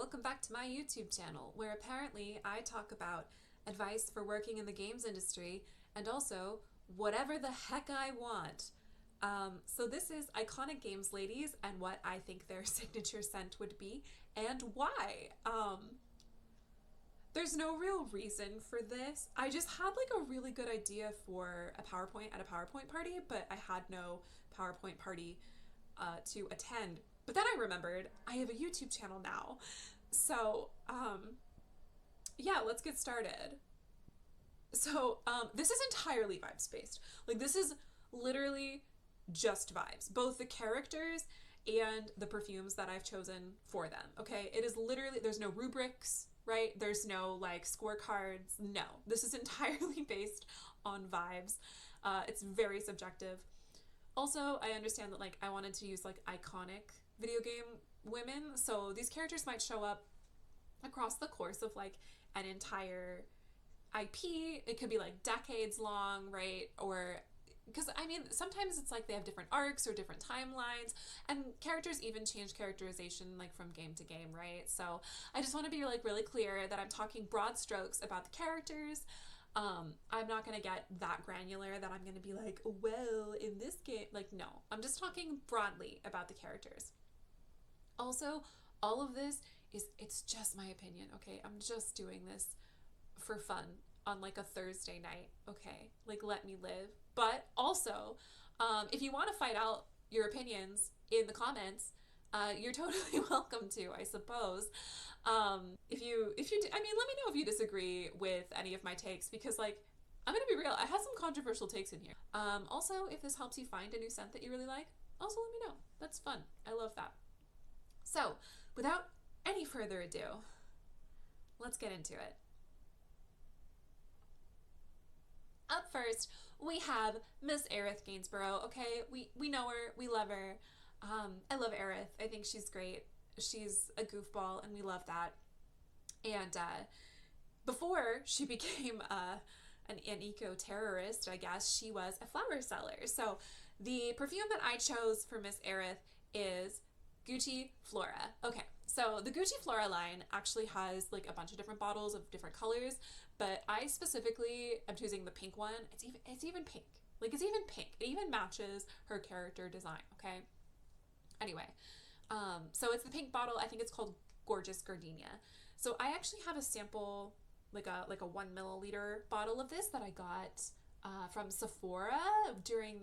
welcome back to my YouTube channel, where apparently I talk about advice for working in the games industry and also whatever the heck I want. So this is Iconic Games Ladies and what I think their signature scent would be and why. There's no real reason for this. I just had like a really good idea for a PowerPoint at a PowerPoint party, but I had no PowerPoint party to attend. But then I remembered I have a YouTube channel now. So, yeah, let's get started. So, this is entirely vibes based. Like, this is literally just vibes. Both the characters and the perfumes that I've chosen for them, okay? It is literally, there's no rubrics, right? There's no, like, scorecards. No. This is entirely based on vibes. It's very subjective. Also, I understand that, like, I wanted to use, like, iconic video game women, so these characters might show up across the course of like an entire IP. It could be like decades long, right? Or because I mean sometimes it's like they have different arcs or different timelines, and characters even change characterization like from game to game, right? So I just want to be like really clear that I'm talking broad strokes about the characters. I'm not gonna get that granular that I'm gonna be like, well, in this game, like, no, I'm just talking broadly about the characters. Also, all of this it's just my opinion, okay? I'm just doing this for fun on like a Thursday night, okay? Like, let me live. But also, if you want to fight out your opinions in the comments, you're totally welcome to, I suppose. If you, I mean, let me know if you disagree with any of my takes, because like, I'm gonna be real, I have some controversial takes in here. Also, if this helps you find a new scent that you really like, also let me know. That's fun. I love that. So, without any further ado, let's get into it. Up first, we have Miss Aerith Gainsborough. Okay, we know her, we love her. I love Aerith. I think she's great. She's a goofball, and we love that. And before she became an eco-terrorist, I guess, she was a flower seller. So the perfume that I chose for Miss Aerith is Gucci Flora. Okay, so the Gucci Flora line actually has like a bunch of different bottles of different colors, but I specifically am choosing the pink one. It's even pink. Like, it's even pink. It even matches her character design, okay? Anyway, so it's the pink bottle. I think it's called Gorgeous Gardenia. So I actually have a sample, like a 1 milliliter bottle of this that I got from Sephora during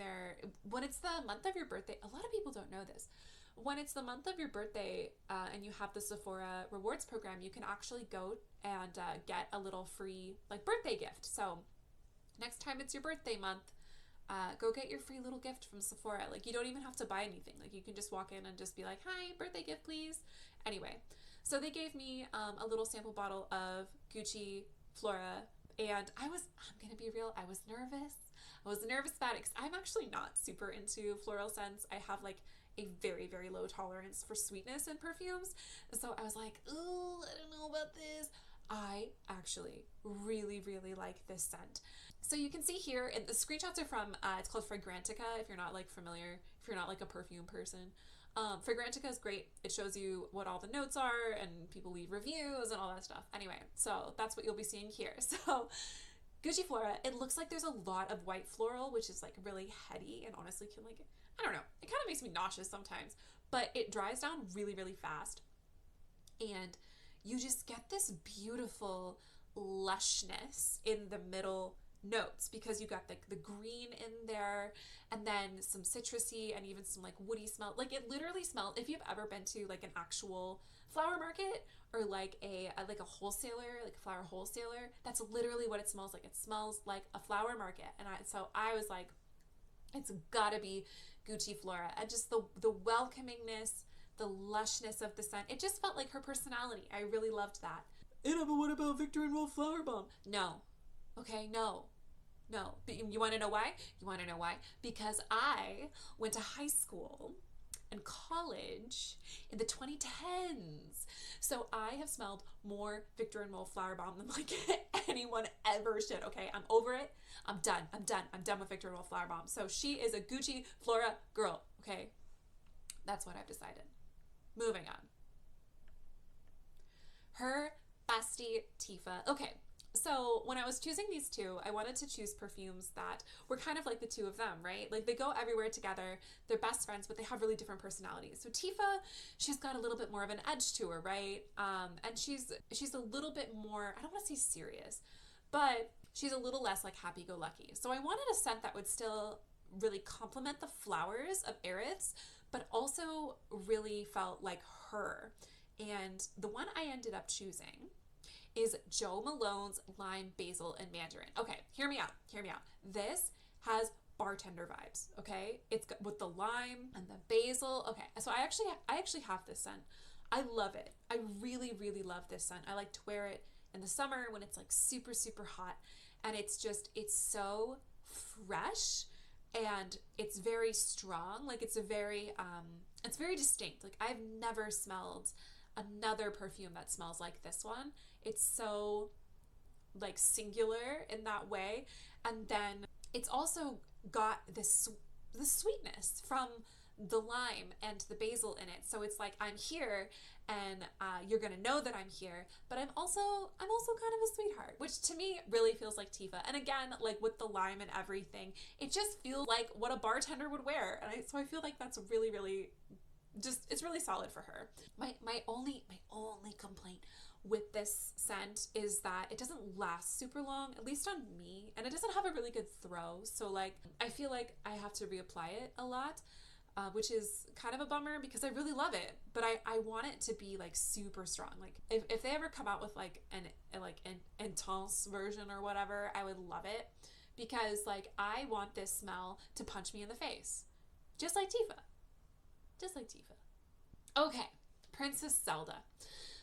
when it's the month of your birthday. A lot of people don't know this. When it's the month of your birthday and you have the Sephora rewards program, you can actually go and get a little free like birthday gift. So next time it's your birthday month, go get your free little gift from Sephora. Like, you don't even have to buy anything. Like, you can just walk in and just be like, hi, birthday gift, please. Anyway, so they gave me a little sample bottle of Gucci Flora, and I'm gonna be real, I was nervous. I was nervous about it because I'm actually not super into floral scents. I have like a very, very low tolerance for sweetness in perfumes. So I was like, ooh, I don't know about this. I actually really, really like this scent. So you can see here, and the screenshots are from, it's called Fragrantica, if you're not like familiar, if you're not like a perfume person. Fragrantica is great. It shows you what all the notes are, and people leave reviews and all that stuff. Anyway, so that's what you'll be seeing here. So Gucci Flora, it looks like there's a lot of white floral, which is like really heady and honestly can like, I don't know, it kind of makes me nauseous sometimes, but it dries down really, really fast. And you just get this beautiful lushness in the middle notes because you got like the green in there and then some citrusy and even some like woody smell. Like, it literally smells, if you've ever been to like an actual flower market or like a wholesaler, like a flower wholesaler, that's literally what it smells like. It smells like a flower market. And so I was like, it's gotta be Gucci Flora. And just the welcomingness, the lushness of the scent, it just felt like her personality. I really loved that. But what about Victor and Rolf Flower Bomb? No. Okay, no. But you want to know why? You want to know why? Because I went to high school and college in the 2010s. So I have smelled more Victor and Rolf Flower Bomb than like anyone ever should, okay? I'm over it. I'm done with Victor and Rolf Flower Bomb. So she is a Gucci Flora girl, okay? That's what I've decided. Moving on. bestie, Tifa. Okay, so when I was choosing these two, I wanted to choose perfumes that were kind of like the two of them, right? Like they go everywhere together. They're best friends, but they have really different personalities. So Tifa, she's got a little bit more of an edge to her, right? And she's a little bit more, I don't want to say serious, but she's a little less like happy-go-lucky. So I wanted a scent that would still really complement the flowers of Aerith's, but also really felt like her. And the one I ended up choosing is Jo Malone's Lime, Basil, and Mandarin. Okay, hear me out. This has bartender vibes, okay? It's got, with the lime and the basil. Okay, so I actually have this scent. I love it. I really, really love this scent. I like to wear it in the summer when it's like super, super hot. And it's so fresh and it's very strong. Like it's very distinct. Like I've never smelled another perfume that smells like this one. It's so like singular in that way. And then it's also got the sweetness from the lime and the basil in it. So it's like I'm here and you're gonna know that I'm here, but I'm also kind of a sweetheart, which to me really feels like Tifa. And again, like with the lime and everything, it just feels like what a bartender would wear. And so I feel like that's really, really it's really solid for her. My only complaint with this scent is that it doesn't last super long, at least on me, and it doesn't have a really good throw. So like I feel like I have to reapply it a lot, which is kind of a bummer because I really love it, but I want it to be like super strong. Like if they ever come out with like an intense version or whatever, I would love it, because like I want this smell to punch me in the face, just like Tifa. Okay, Princess Zelda.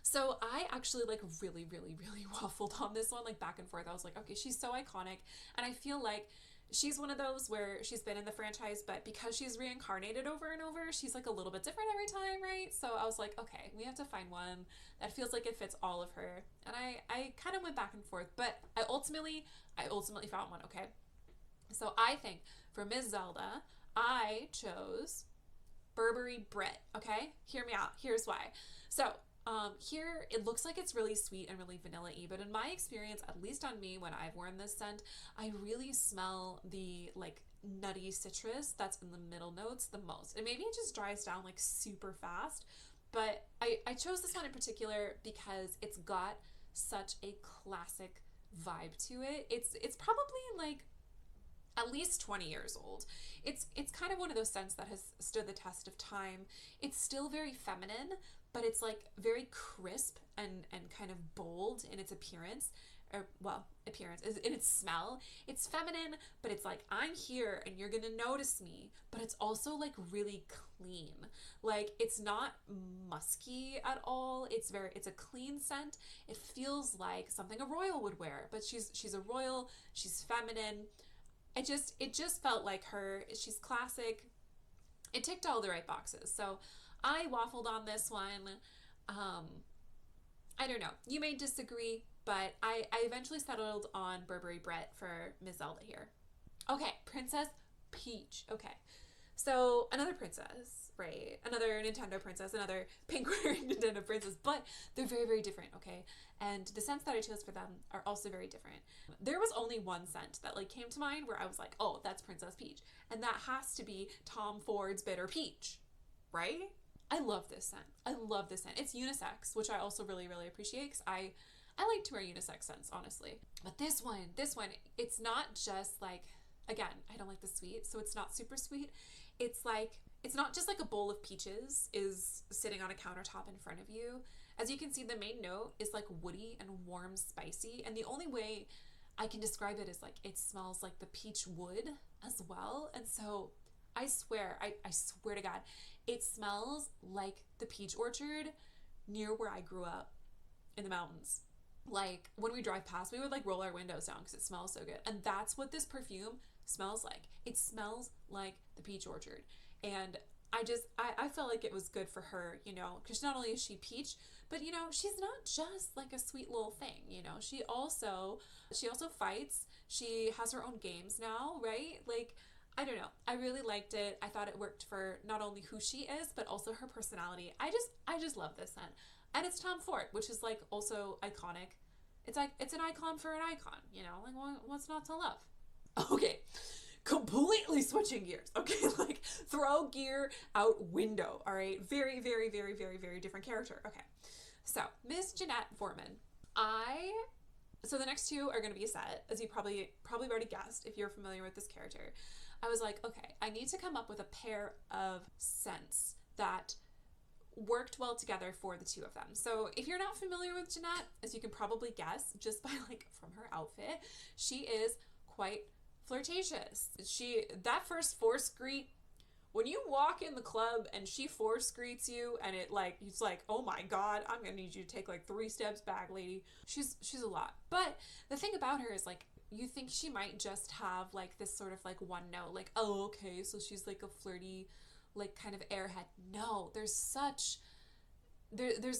So I actually like really, really, really waffled on this one, like back and forth. I was like, okay, she's so iconic. And I feel like she's one of those where she's been in the franchise, but because she's reincarnated over and over, she's like a little bit different every time, right? So I was like, okay, we have to find one that feels like it fits all of her. And I kind of went back and forth, but I ultimately found one, okay? So I think for Ms. Zelda, I chose Burberry Brit, okay? Hear me out. Here's why. So here it looks like it's really sweet and really vanilla-y, but in my experience, at least on me when I've worn this scent, I really smell the like nutty citrus that's in the middle notes the most. And maybe it just dries down like super fast, but I chose this one in particular because it's got such a classic vibe to it. It's probably like at least 20 years old. It's kind of one of those scents that has stood the test of time. It's still very feminine, but it's like very crisp and kind of bold in its appearance, or well, appearance in its smell. It's feminine, but it's like I'm here and you're gonna notice me, but it's also like really clean. Like it's not musky at all. It's a clean scent. It feels like something a royal would wear, but she's a royal, she's feminine. It just felt like her. She's classic. It ticked all the right boxes. So I waffled on this one. I don't know. You may disagree, but I eventually settled on Burberry Brit for Ms. Zelda here. Okay, Princess Peach. Okay. So another princess, right? Another Nintendo princess, another pink-wearing Nintendo princess, but they're very, very different, okay? And the scents that I chose for them are also very different. There was only one scent that like came to mind where I was like, oh, that's Princess Peach. And that has to be Tom Ford's Bitter Peach, right? I love this scent. It's unisex, which I also really, really appreciate because I like to wear unisex scents, honestly. But this one, it's not just like, again, I don't like the sweet, so it's not super sweet. It's not just like a bowl of peaches is sitting on a countertop in front of you. As you can see, the main note is like woody and warm, spicy. And the only way I can describe it is like it smells like the peach wood as well. And so I swear to God, it smells like the peach orchard near where I grew up in the mountains. Like when we drive past, we would like roll our windows down because it smells so good. And that's what this perfume smells like. It smells like the peach orchard. And I felt like it was good for her, you know, because not only is she peach, but you know, she's not just like a sweet little thing, you know, she also fights. She has her own games now, right? Like, I don't know. I really liked it. I thought it worked for not only who she is, but also her personality. I just love this scent. And it's Tom Ford, which is like also iconic. It's like, it's an icon for an icon, you know, like what's not to love? Okay, completely switching gears. Okay, like throw gear out window. All right, very, very, very, very, very different character. Okay, so Miss Jeanette Voerman. So the next two are going to be a set, as you probably already guessed if you're familiar with this character. I was like, okay, I need to come up with a pair of scents that worked well together for the two of them. So if you're not familiar with Jeanette, as you can probably guess just by like from her outfit, she is quite flirtatious. That first force greet, when you walk in the club and she force greets you and it's like, oh my god, I'm gonna need you to take like 3 steps back, lady. She's a lot. But the thing about her is like, you think she might just have like this sort of like one note, like, oh, okay, so she's like a flirty, like kind of airhead. No, there's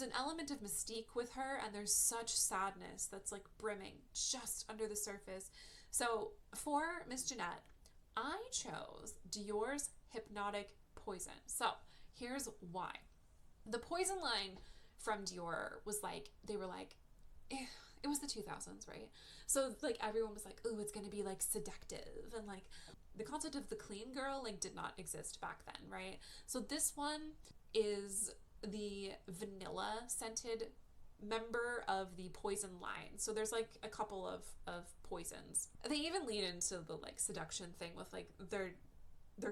an element of mystique with her, and there's such sadness that's like brimming just under the surface. So for Miss Jeanette, I chose Dior's Hypnotic Poison. So here's why. The poison line from Dior was like, they were like, it was the 2000s, right? So like everyone was like, ooh, it's gonna be like seductive, and like the concept of the clean girl like did not exist back then, right? So this one is the vanilla scented member of the poison line. So there's like a couple of poisons. They even lean into the like seduction thing with like their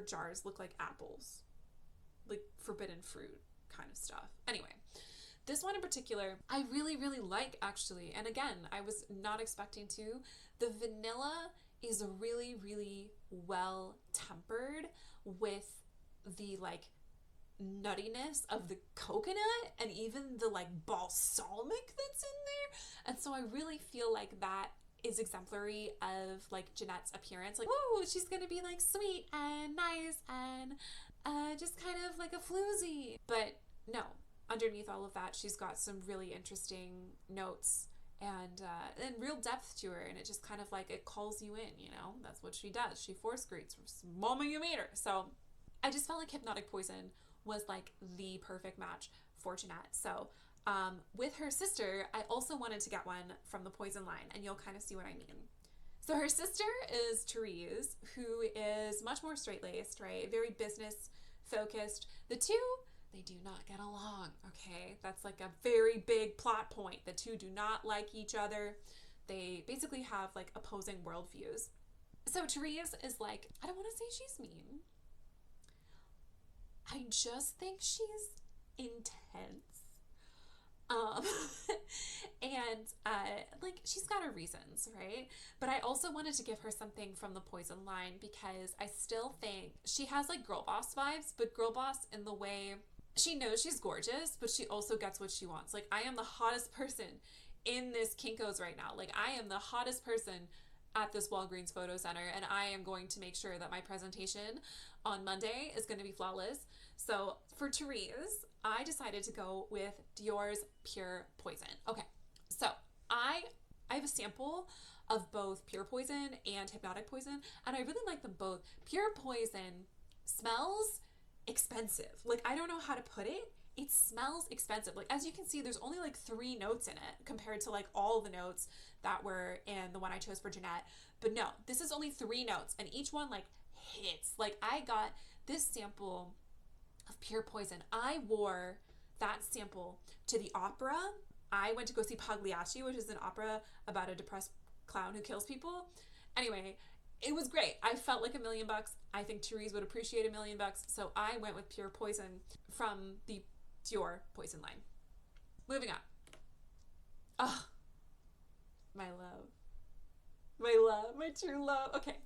jars look like apples, like forbidden fruit kind of stuff. Anyway, this one in particular, I really, really like actually. And again, I was not expecting to. The vanilla is really, really well tempered with the like nuttiness of the coconut and even the like balsamic that's in there. And so I really feel like that is exemplary of like Jeanette's appearance. Like, whoa, she's gonna be like sweet and nice and just kind of like a floozy. But no, underneath all of that, she's got some really interesting notes and real depth to her, and it just kind of like, it calls you in, you know? That's what she does. She force greets from the moment you meet her. So I just felt like Hypnotic Poison was like the perfect match for Jeanette. So with her sister, I also wanted to get one from the poison line, and you'll kind of see what I mean. So her sister is Therese, who is much more straight-laced, right? Very business-focused. The two, they do not get along, okay? That's like a very big plot point. The two do not like each other. They basically have like opposing worldviews. So Therese is like, I don't want to say she's mean. I just think she's intense. Like she's got her reasons, right? But I also wanted to give her something from the poison line because I still think she has like girl boss vibes, but girl boss in the way she knows she's gorgeous, but she also gets what she wants. Like, I am the hottest person in this Kinko's right now. Like, I am the hottest person at this Walgreens photo center, and I am going to make sure that my presentation on Monday is going to be flawless. So for Therese, I decided to go with Dior's Pure Poison. Okay, so I have a sample of both Pure Poison and Hypnotic Poison, and I really like them both. Pure Poison smells expensive. Like, I don't know how to put it. It smells expensive. Like, as you can see, there's only like 3 notes in it compared to like all the notes that were in the one I chose for Jeanette. But no, this is only 3 notes, and each one like hits. Like, I got this sample of Pure Poison. I wore that sample to the opera. I went to go see Pagliacci, which is an opera about a depressed clown who kills people. Anyway, it was great. I felt like $1 million. I think Therese would appreciate $1 million. So I went with Pure Poison from the Dior Poison line. Moving on. Oh, my love. My love. My true love. Okay.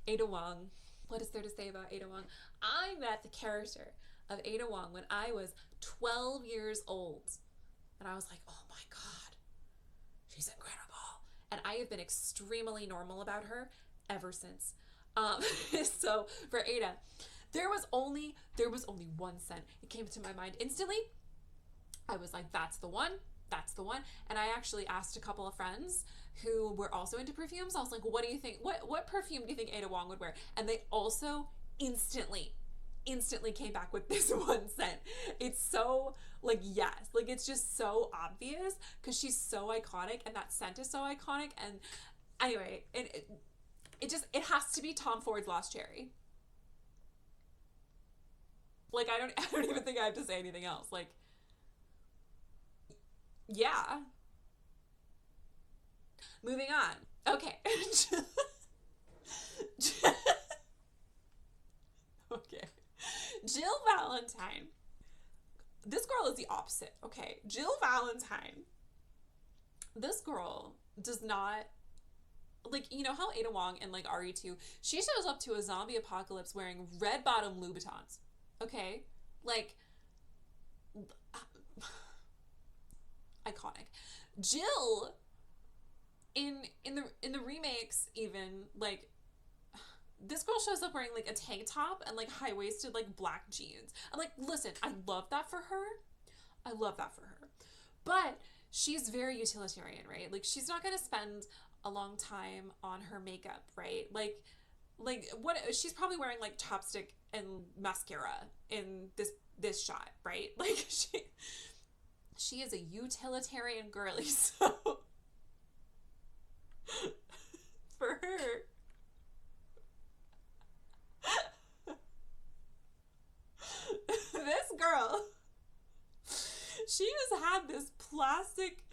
Ada Wong. What is there to say about Ada Wong? I met the character of Ada Wong when I was 12 years old. And I was like, oh my God, she's incredible. And I have been extremely normal about her ever since. So for Ada, there was only one scent. It came to my mind instantly. I was like, that's the one. And I actually asked a couple of friends who were also into perfumes. I was like, what do you think? What perfume do you think Ada Wong would wear? And they also instantly instantly came back with this one scent. It's so, like, yes, like, it's just so obvious because she's so iconic and that scent is so iconic. And anyway, it has to be Tom Ford's Lost Cherry. Like, I don't even think I have to say anything else. Like, yeah. Moving on. Okay. Okay. Jill Valentine. This girl is the opposite, okay? Jill Valentine. This girl does not, like, you know how Ada Wong in, like, RE2, she shows up to a zombie apocalypse wearing red bottom Louboutins, okay? Like, iconic. Jill, in the remakes even, like, this girl shows up wearing, like, a tank top and, like, high-waisted, like, black jeans. I'm like, listen, I love that for her. I love that for her. But she's very utilitarian, right? Like, she's not going to spend a long time on her makeup, right? Like, what, she's probably wearing, like, chapstick and mascara in this shot, right? Like, she is a utilitarian girly, so for her, this girl, she has had this plastic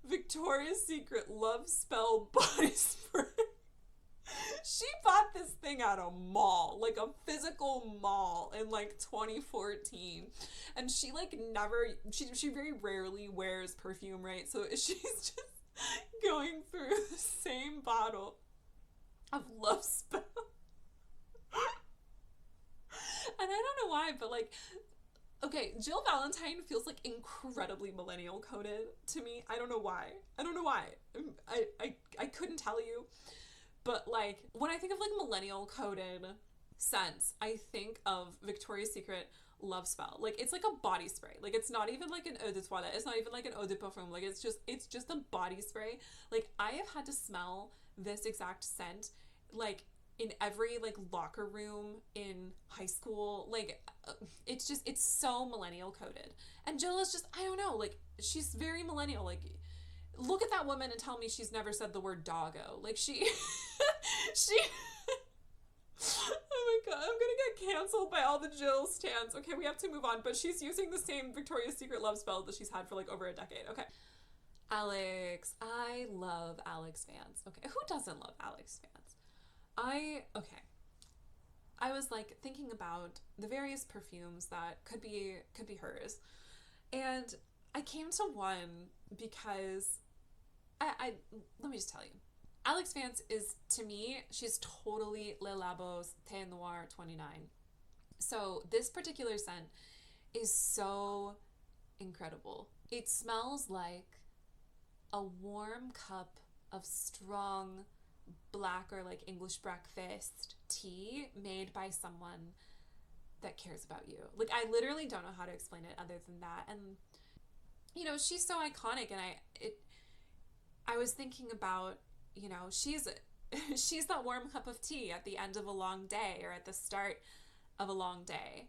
Victoria's Secret Lovespell body spray. She bought this thing at a mall, like a physical mall in, like, 2014. And she, like, she very rarely wears perfume, right? So she's just going through the same bottle of Lovespell. And I don't know why, but, like, okay, Jill Valentine feels, like, incredibly millennial coded to me. I don't know why. I couldn't tell you. But, like, when I think of, like, millennial coded scents, I think of Victoria's Secret Lovespell. Like, it's like a body spray. Like, it's not even like an eau de toilette. It's not even like an eau de parfum. Like, it's just a body spray. Like, I have had to smell this exact scent, like, in every, like, locker room in high school. Like, it's so millennial coded. And Jill is just, I don't know, like, she's very millennial. Like, look at that woman and tell me she's never said the word doggo. Like, she oh my god, I'm gonna get canceled by all the Jill stans. Okay, we have to move on, but she's using the same Victoria's Secret Lovespell that she's had for, like, over a decade. Okay. Alyx. I love Alyx Vance. Okay, who doesn't love Alyx Vance? I was, like, thinking about the various perfumes that could be hers. And I came to one because I let me just tell you. Alyx Vance is, to me, she's totally Le Labo's Thé Noir 29. So this particular scent is so incredible. It smells like a warm cup of strong black or, like, English breakfast tea made by someone that cares about you. Like, I literally don't know how to explain it other than that. And, you know, she's so iconic, and I was thinking about, you know, she's that warm cup of tea at the end of a long day or at the start of a long day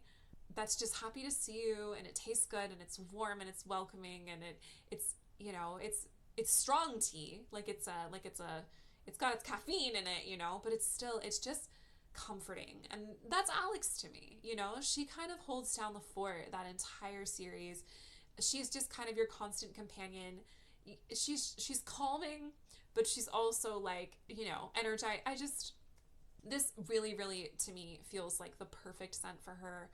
that's just happy to see you, and it tastes good, and it's warm, and it's welcoming, and it's you know, it's strong tea. Like, it's got its caffeine in it, you know, but it's just comforting. And that's Alyx to me, you know. She kind of holds down the fort that entire series. She's just kind of your constant companion. She's calming, but she's also, like, you know, energized. This really, really, to me, feels like the perfect scent for her.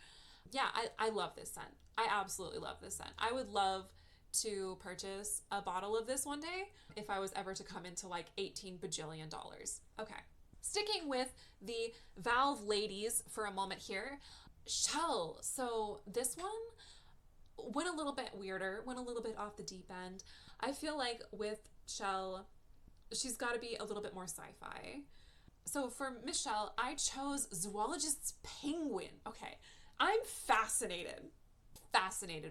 Yeah, I love this scent. I absolutely love this scent. I would love to purchase a bottle of this one day if I was ever to come into, like, $18 bajillion. Okay. Sticking with the Valve ladies for a moment here, Chell. So this one went a little bit weirder, went a little bit off the deep end. I feel like with Chell, she's got to be a little bit more sci-fi. So for Michelle, I chose Zoologist's Penguin. Okay, I'm fascinated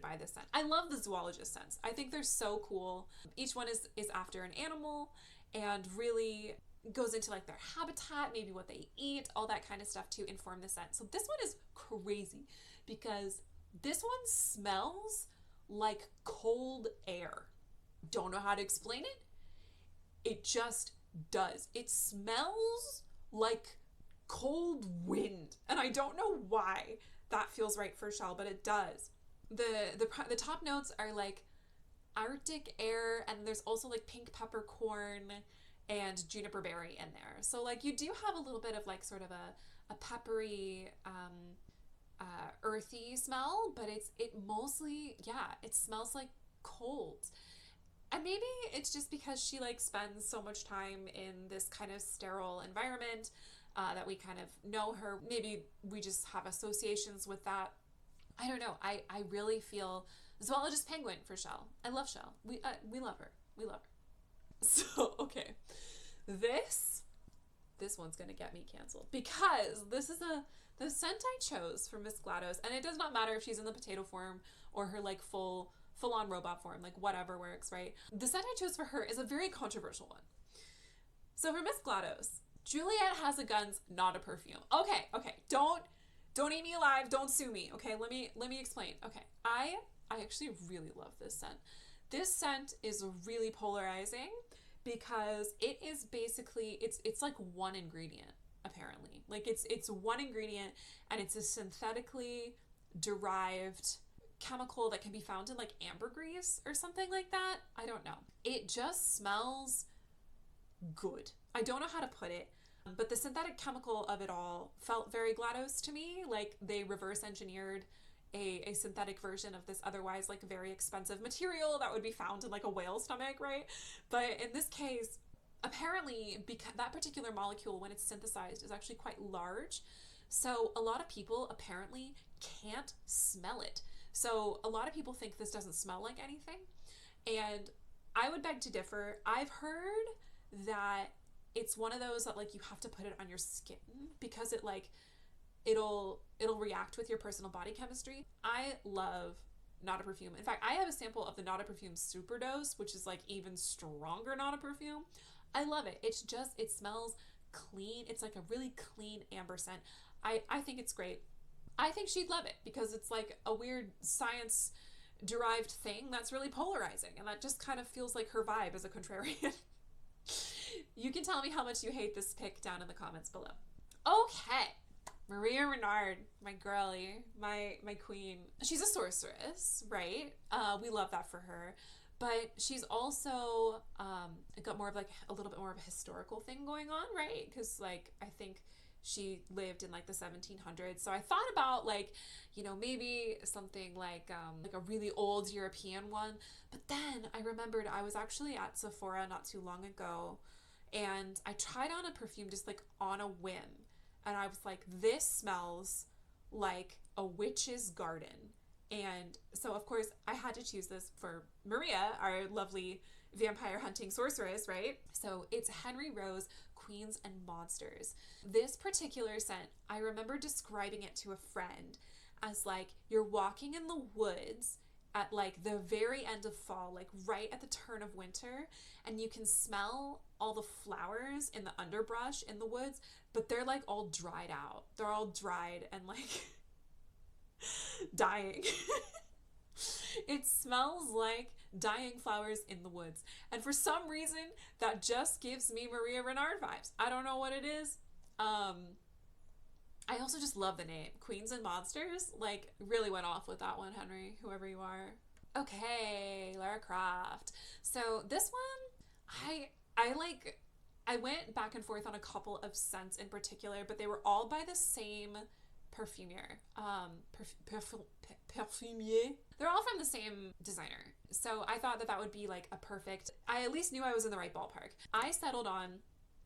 by this scent. I love the Zoologist scents. I think they're so cool. Each one is after an animal, and really, goes into like their habitat, maybe what they eat, all that kind of stuff to inform the scent. So this one is crazy because this one smells like cold air. Don't know how to explain it. It just does. It smells like cold wind. And I don't know why that feels right for Chell, but it does. The top notes are like Arctic air, and there's also like pink peppercorn and juniper berry in there. So like you do have a little bit of like sort of a peppery, earthy smell, but it mostly, yeah, it smells like cold. And maybe it's just because she like spends so much time in this kind of sterile environment that we kind of know her. Maybe we just have associations with that. I don't know. I really feel Zoologist Penguin for Chell. I love Chell. We love her. We love her. So, okay. This one's gonna get me canceled because this is the scent I chose for Miss GLaDOS, and it does not matter if she's in the potato form or her like full-on robot form, like whatever works, right? The scent I chose for her is a very controversial one. So for Miss GLaDOS, Juliette has a guns, not a perfume. Okay, don't eat me alive, don't sue me. Okay, let me explain. Okay, I actually really love this scent. This scent is really polarizing because it is basically it's like one ingredient, apparently. Like it's one ingredient, and it's a synthetically derived chemical that can be found in like ambergris or something like that. I don't know. It just smells good. I don't know how to put it, but the synthetic chemical of it all felt very GLaDOS to me. Like they reverse engineered a synthetic version of this otherwise like very expensive material that would be found in like a whale's stomach, right? But in this case, apparently, because that particular molecule, when it's synthesized, is actually quite large. So a lot of people apparently can't smell it. So a lot of people think this doesn't smell like anything. And I would beg to differ. I've heard that it's one of those that like you have to put it on your skin because it like it'll react with your personal body chemistry. I love Not a Perfume. In fact, I have a sample of the Not a Perfume Superdose, which is like even stronger Not a Perfume. I love it. It smells clean. It's like a really clean amber scent. I think it's great. I think she'd love it because it's like a weird science derived thing that's really polarizing, and that just kind of feels like her vibe as a contrarian. You can tell me how much you hate this pick down in the comments below. Okay. Maria Renard, my girlie, my queen. She's a sorceress, right? We love that for her. But she's also got more of like a little bit more of a historical thing going on, right? Because like I think she lived in like the 1700s. So I thought about like, you know, maybe something like a really old European one. But then I remembered I was actually at Sephora not too long ago, and I tried on a perfume just like on a whim. And I was like, this smells like a witch's garden. And so, of course, I had to choose this for Maria, our lovely vampire hunting sorceress, right? So it's Henry Rose Queens and Monsters. This particular scent, I remember describing it to a friend as like you're walking in the woods at like the very end of fall, like right at the turn of winter, and you can smell all the flowers in the underbrush in the woods, but they're like all dried out. They're all dried and like dying. It smells like dying flowers in the woods. And for some reason, that just gives me Maria Renard vibes. I don't know what it is. I also just love the name. Queens and Monsters. Like, really went off with that one, Henry, whoever you are. Okay, Lara Croft. So this one, I went back and forth on a couple of scents in particular, but they were all by the same perfumier. Perfumier. They're all from the same designer. So I thought that would be like a perfect, I at least knew I was in the right ballpark. I settled on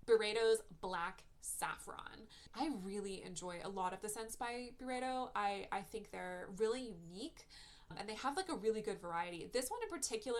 Byredo's Black Saffron. I really enjoy a lot of the scents by Byredo. I think they're really unique, and they have like a really good variety. This one in particular,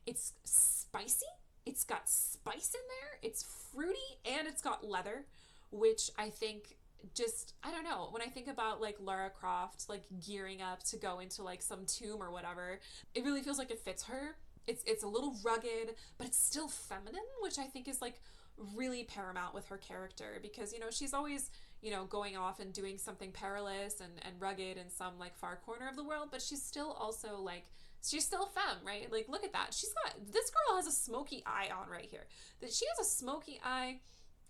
it's spicy. It's got spice in there. It's fruity, and it's got leather, which I think just, I don't know, when I think about like Lara Croft like gearing up to go into like some tomb or whatever, it really feels like it fits her. It's a little rugged, but it's still feminine, which I think is like really paramount with her character, because, you know, she's always, you know, going off and doing something perilous and rugged in some like far corner of the world, but she's still also like, she's still femme, right? Like, look at that. This girl has a smoky eye on right here. That she has a smoky eye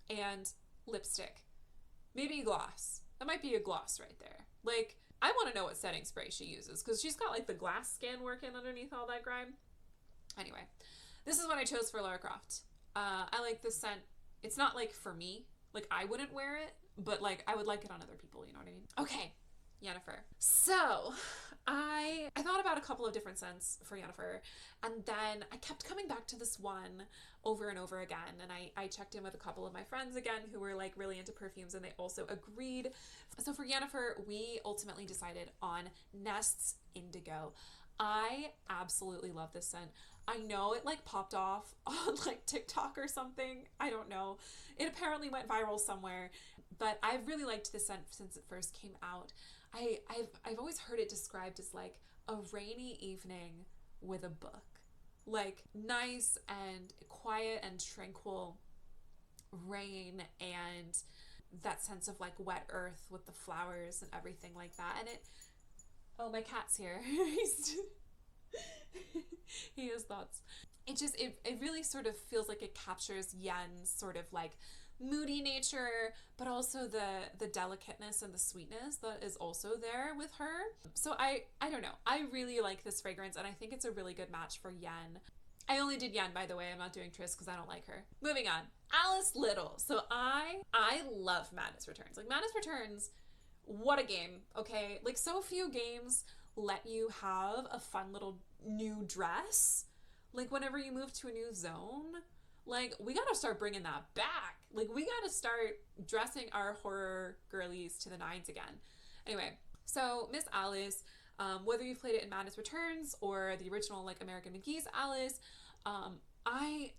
and lipstick. Maybe gloss. That might be a gloss right there. Like, I want to know what setting spray she uses, because she's got like the glass scan working underneath all that grime. Anyway, this is what I chose for Lara Croft. I like this scent. It's not like for me. Like, I wouldn't wear it, but like I would like it on other people, you know what I mean? Okay, Yennefer. So I thought about a couple of different scents for Yennefer, and then I kept coming back to this one over and over again, and I checked in with a couple of my friends again who were like really into perfumes, and they also agreed. So for Yennefer, we ultimately decided on Nest's Indigo. I absolutely love this scent. I know it like popped off on like TikTok or something. I don't know. It apparently went viral somewhere, but I've really liked this scent since it first came out. I've always heard it described as like a rainy evening with a book. Like nice and quiet and tranquil rain, and that sense of like wet earth with the flowers and everything like that. And it, oh, my cat's here. He has thoughts. It really sort of feels like it captures Yen's sort of like moody nature, but also the delicateness and the sweetness that is also there with her. So I don't know. I really like this fragrance, and I think it's a really good match for Yen. I only did Yen, by the way. I'm not doing Tris because I don't like her. Moving on. Alice Liddell. So I love Madness Returns. Like, Madness Returns, what a game, okay? Like, so few games let you have a fun little new dress. Like, whenever you move to a new zone, like, we gotta start bringing that back. Like, we gotta start dressing our horror girlies to the nines again. Anyway, so Miss Alice, whether you've played it in Madness Returns or the original, like, American McGee's Alice, I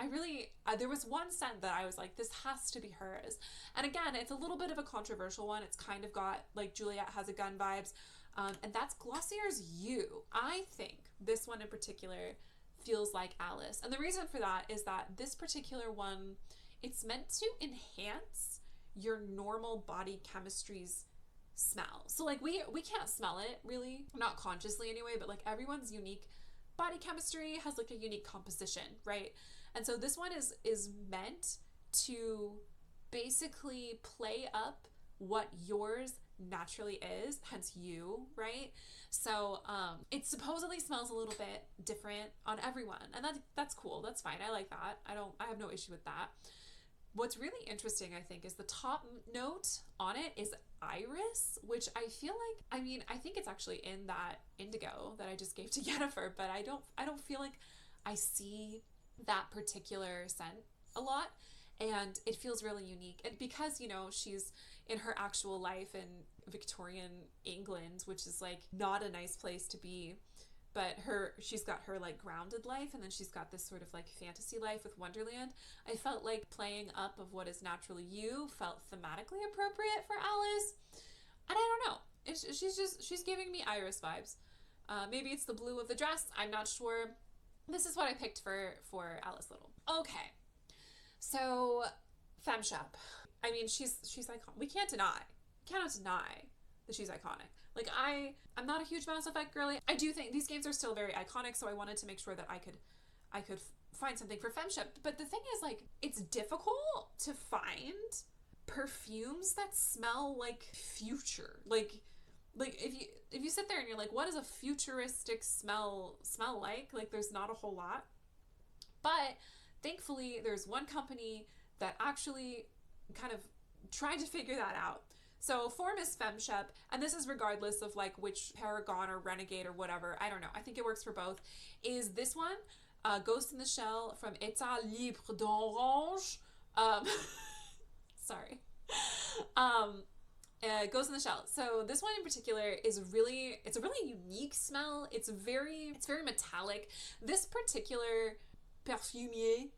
really, there was one scent that I was like, this has to be hers. And again, it's a little bit of a controversial one. It's kind of got, like, Juliette Has a Gun vibes. And that's Glossier's You. I think this one in particular feels like Alice. And the reason for that is that this particular one, it's meant to enhance your normal body chemistry's smell. So like we can't smell it really, not consciously anyway, but like everyone's unique body chemistry has like a unique composition, right? And so this one is meant to basically play up what yours naturally is, hence you, right? So it supposedly smells a little bit different on everyone, and that's cool. That's fine. I like that. I have no issue with that. What's really interesting, I think, is the top note on it is iris, which I feel like, I mean, I think it's actually in that indigo that I just gave to Yennefer, but I don't feel like I see that particular scent a lot, and it feels really unique. And because, you know, she's in her actual life in Victorian England, which is like not a nice place to be, but she's got her like grounded life, and then she's got this sort of like fantasy life with Wonderland. I felt like playing up of what is naturally you felt thematically appropriate for Alice. And I don't know, she's giving me iris vibes. Maybe it's the blue of the dress, I'm not sure. This is what I picked for Alice Liddell. Okay, so FemShep. I mean, she's iconic. We cannot deny that she's iconic. Like, I'm not a huge Mass Effect girly. I do think these games are still very iconic, so I wanted to make sure that I could find something for FemShep. But the thing is, like, it's difficult to find perfumes that smell like future. Like if you sit there and you're like, what does a futuristic smell like? Like, there's not a whole lot. But thankfully, there's one company that actually kind of tried to figure that out. So form is FemShep, and this is regardless of like which Paragon or Renegade or whatever, I don't know, I think it works for both, is this one, Ghost in the Shell from État Libre d'Orange. Sorry. Ghost in the Shell. So this one in particular it's a really unique smell. It's very metallic. This particular perfumier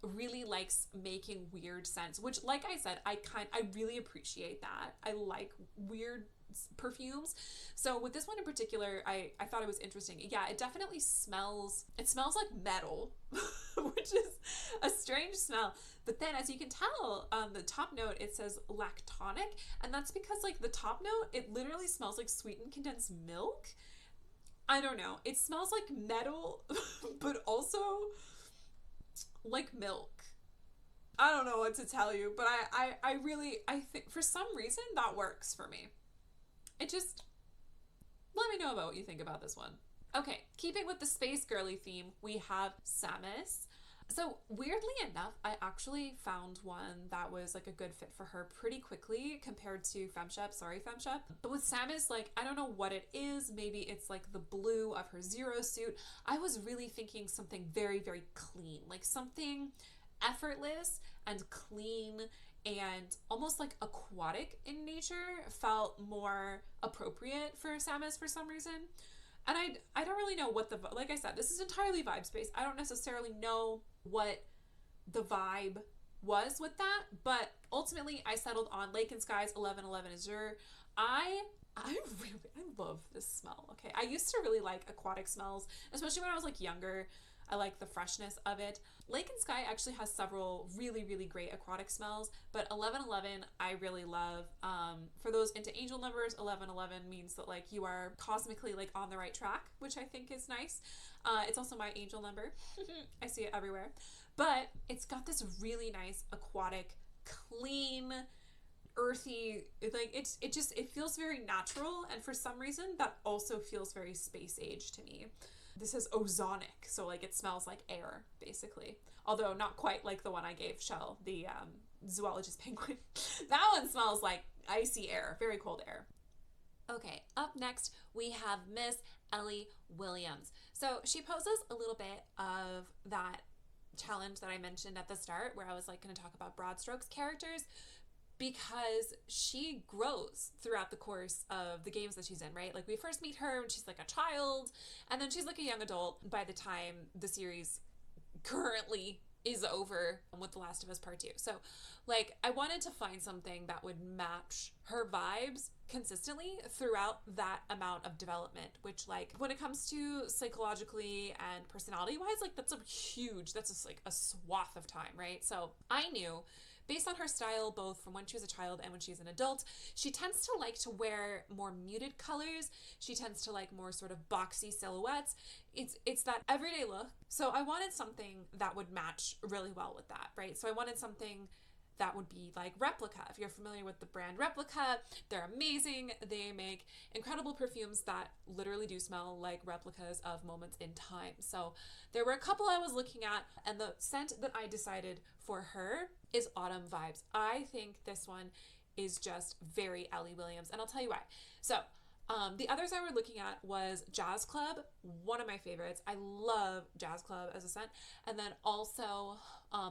really likes making weird scents, which, like I said, I really appreciate that. I like weird perfumes. So with this one in particular, I thought it was interesting. Yeah, it definitely smells like metal, which is a strange smell. But then, as you can tell, on the top note, it says lactonic, and that's because, like, the top note, it literally smells like sweetened condensed milk. I don't know. It smells like metal, but also like milk. I don't know what to tell you, but I really think for some reason that works for me. It just, let me know about what you think about this one. Okay, keeping with the space girly theme, we have Samus. So weirdly enough, I actually found one that was like a good fit for her pretty quickly compared to FemShep. Sorry, FemShep. But with Samus, like, I don't know what it is. Maybe it's like the blue of her Zero suit. I was really thinking something very, very clean, like something effortless and clean and almost like aquatic in nature felt more appropriate for Samus for some reason. And I don't really know what like I said, this is entirely vibe space. I don't necessarily know what the vibe was with that, but ultimately I settled on Lake and Skies 1111 Azure. I love this smell. Okay, I used to really like aquatic smells, especially when I was like younger. I like the freshness of it. Lake and Sky actually has several really, really great aquatic smells, but 1111 I really love. For those into angel numbers, 1111 means that like you are cosmically like on the right track, which I think is nice. It's also my angel number. I see it everywhere. But it's got this really nice aquatic, clean, earthy, like it feels very natural, and for some reason that also feels very space age to me. This is ozonic, so like it smells like air, basically. Although not quite like the one I gave Chell, the zoologist penguin. That one smells like icy air, very cold air. Okay, up next we have Miss Ellie Williams. So she poses a little bit of that challenge that I mentioned at the start, where I was like going to talk about broad strokes characters, because she grows throughout the course of the games that she's in, right? Like we first meet her when she's like a child, and then she's like a young adult by the time the series currently is over with The Last of Us Part 2. So like I wanted to find something that would match her vibes consistently throughout that amount of development, which like when it comes to psychologically and personality wise, like that's just like a swath of time, right? So I knew, based on her style, both from when she was a child and when she's an adult, she tends to like to wear more muted colors. She tends to like more sort of boxy silhouettes. It's that everyday look. So I wanted something that would match really well with that, right? So I wanted something that would be like Replica. If you're familiar with the brand Replica, they're amazing. They make incredible perfumes that literally do smell like replicas of moments in time. So there were a couple I was looking at, and the scent that I decided for her is Autumn Vibes. I think this one is just very Ellie Williams, and I'll tell you why. So the others I were looking at was Jazz Club, one of my favorites. I love Jazz Club as a scent. And then also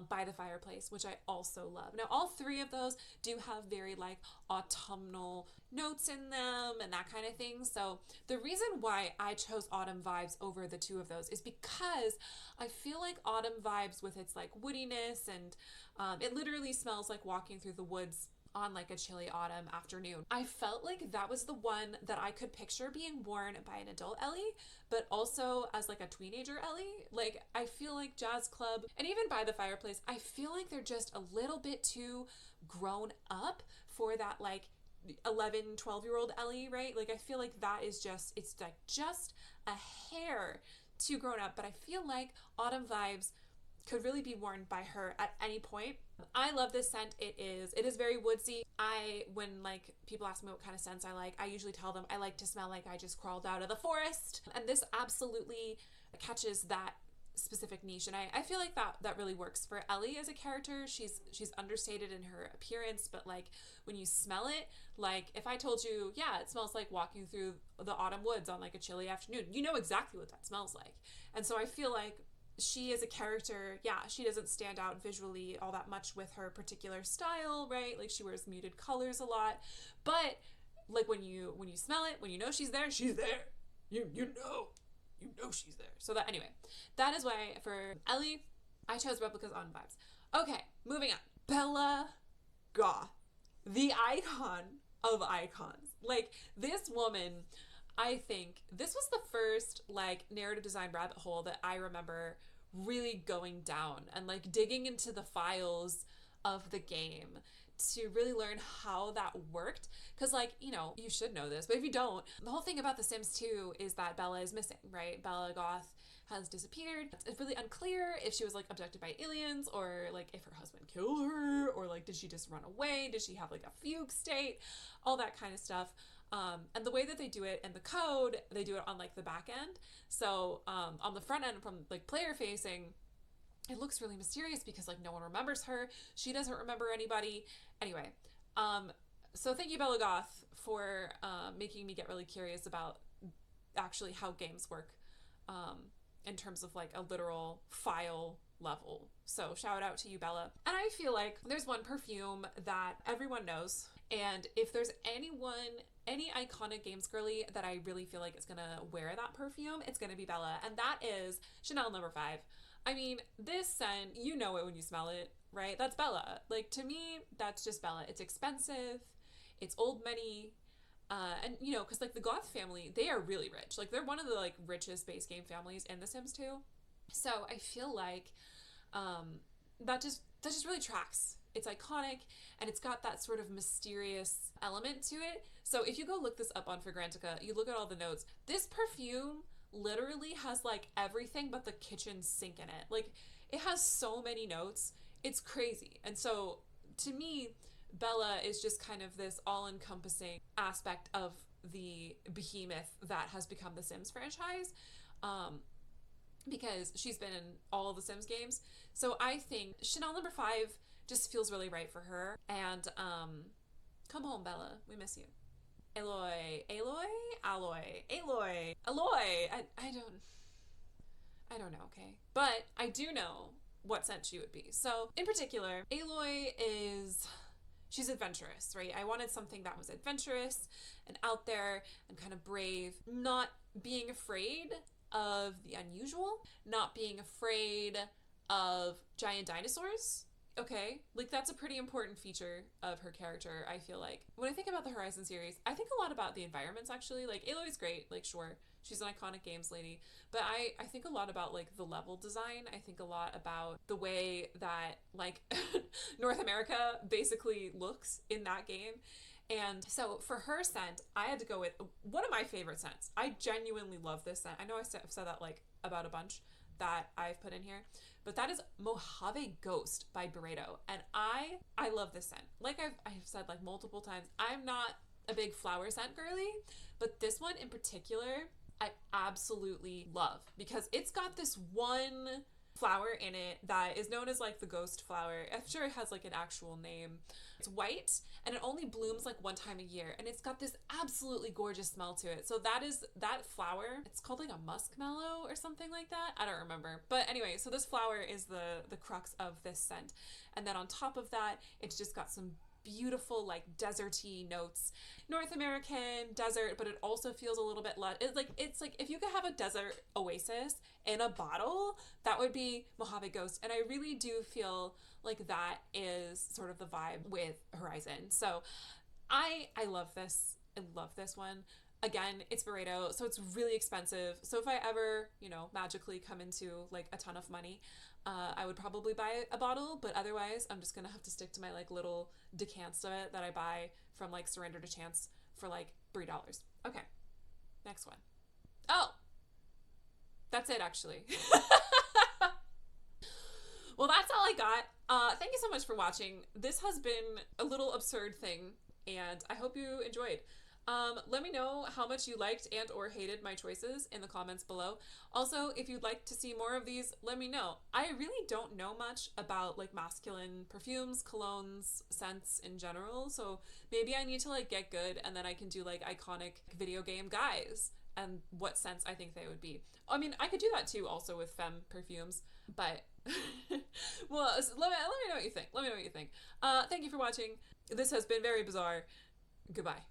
By the Fireplace, which I also love. Now, all three of those do have very like autumnal notes in them and that kind of thing. So the reason why I chose Autumn Vibes over the two of those is because I feel like Autumn Vibes, with its like woodiness, and it literally smells like walking through the woods on like a chilly autumn afternoon. I felt like that was the one that I could picture being worn by an adult Ellie, but also as like a teenager Ellie. Like I feel like Jazz Club and even By the Fireplace, I feel like they're just a little bit too grown up for that like 11, 12-year-old Ellie, right? Like I feel like that is just, it's like just a hair too grown up, but I feel like Autumn Vibes could really be worn by her at any point. I love this scent. It is very woodsy. When like people ask me what kind of scents I like, I usually tell them I like to smell like I just crawled out of the forest. And this absolutely catches that specific niche. And I feel like that really works for Ellie as a character. She's understated in her appearance, but like when you smell it, like if I told you, yeah, it smells like walking through the autumn woods on like a chilly afternoon, you know exactly what that smells like. And so I feel like she as a character, yeah, she doesn't stand out visually all that much with her particular style, right? Like she wears muted colors a lot, but like when you smell it, when you know she's there, she's there. You know she's there. So that, anyway, that is why for Ellie, I chose Replicas on Vibes. Okay, moving on. Bella Goth, the icon of icons. Like this woman, I think this was the first like narrative design rabbit hole that I remember really going down and like digging into the files of the game to really learn how that worked. Because, like, you know, you should know this, but if you don't, the whole thing about The Sims 2 is that Bella is missing, right? Bella Goth has disappeared. It's really unclear if she was like abducted by aliens, or like if her husband killed her, or like did she just run away? Did she have like a fugue state? All that kind of stuff. And the way that they do it in the code, they do it on like the back end. So on the front end, from like player facing, it looks really mysterious because like no one remembers her. She doesn't remember anybody. Anyway, so thank you, Bella Goth, for making me get really curious about actually how games work in terms of like a literal file level. So shout out to you, Bella. And I feel like there's one perfume that everyone knows. And if there's anyone, any iconic games girly that I really feel like is gonna wear that perfume, it's gonna be Bella. And that is Chanel No. 5. I mean, this scent, you know it when you smell it, right? That's Bella. Like, to me, that's just Bella. It's expensive. It's old money. And, you know, because, like, the Goth family, they are really rich. Like, they're one of the, like, richest base game families in The Sims 2. So I feel like that just really tracks. It's iconic, and it's got that sort of mysterious element to it. So if you go look this up on Fragrantica, you look at all the notes, this perfume literally has like everything but the kitchen sink in it. Like, it has so many notes. It's crazy. And so to me, Bella is just kind of this all-encompassing aspect of the behemoth that has become the Sims franchise, because she's been in all the Sims games. So I think Chanel No. 5 just feels really right for her. And come home, Bella. We miss you. Aloy. I don't know, okay? But I do know what scent she would be. So in particular, Aloy she's adventurous, right? I wanted something that was adventurous and out there and kind of brave, not being afraid of the unusual, not being afraid of giant dinosaurs. Okay, like that's a pretty important feature of her character, I feel like. When I think about the Horizon series, I think a lot about the environments, actually. Like, Aloy's great, like, sure, she's an iconic games lady, but I think a lot about, like, the level design. I think a lot about the way that, like, North America basically looks in that game. And so for her scent, I had to go with one of my favorite scents. I genuinely love this scent. I know I've said that, like, about a bunch that I've put in here, but that is Mojave Ghost by Burrito. And I love this scent. Like I've said like multiple times, I'm not a big flower scent girly, but this one in particular, I absolutely love, because it's got this one flower in it that is known as like the ghost flower. I'm sure it has like an actual name. It's white and it only blooms like one time a year, and it's got this absolutely gorgeous smell to it. So that flower, it's called like a muskmallow or something like that. I don't remember. But anyway, so this flower is the crux of this scent. And then on top of that, it's just got some beautiful like deserty notes. North American desert, but it also feels a little bit it's like if you could have a desert oasis in a bottle, that would be Mojave Ghost. And I really do feel like that is sort of the vibe with Horizon. So I love this. I love this one. Again, it's Burrito, so it's really expensive. So if I ever, you know, magically come into like a ton of money, I would probably buy a bottle, but otherwise I'm just gonna have to stick to my like little decants of it that I buy from like Surrender to Chance for like $3. Okay, next one. Oh, that's it actually. Well, that's all I got. Thank you so much for watching. This has been a little absurd thing, and I hope you enjoyed. Let me know how much you liked and or hated my choices in the comments below. Also, if you'd like to see more of these, let me know. I really don't know much about like masculine perfumes, colognes, scents in general, so maybe I need to like get good, and then I can do like iconic video game guys and what scents I think they would be. I mean, I could do that too also with femme perfumes, but well, let me know what you think. Let me know what you think. Thank you for watching. This has been very bizarre. Goodbye.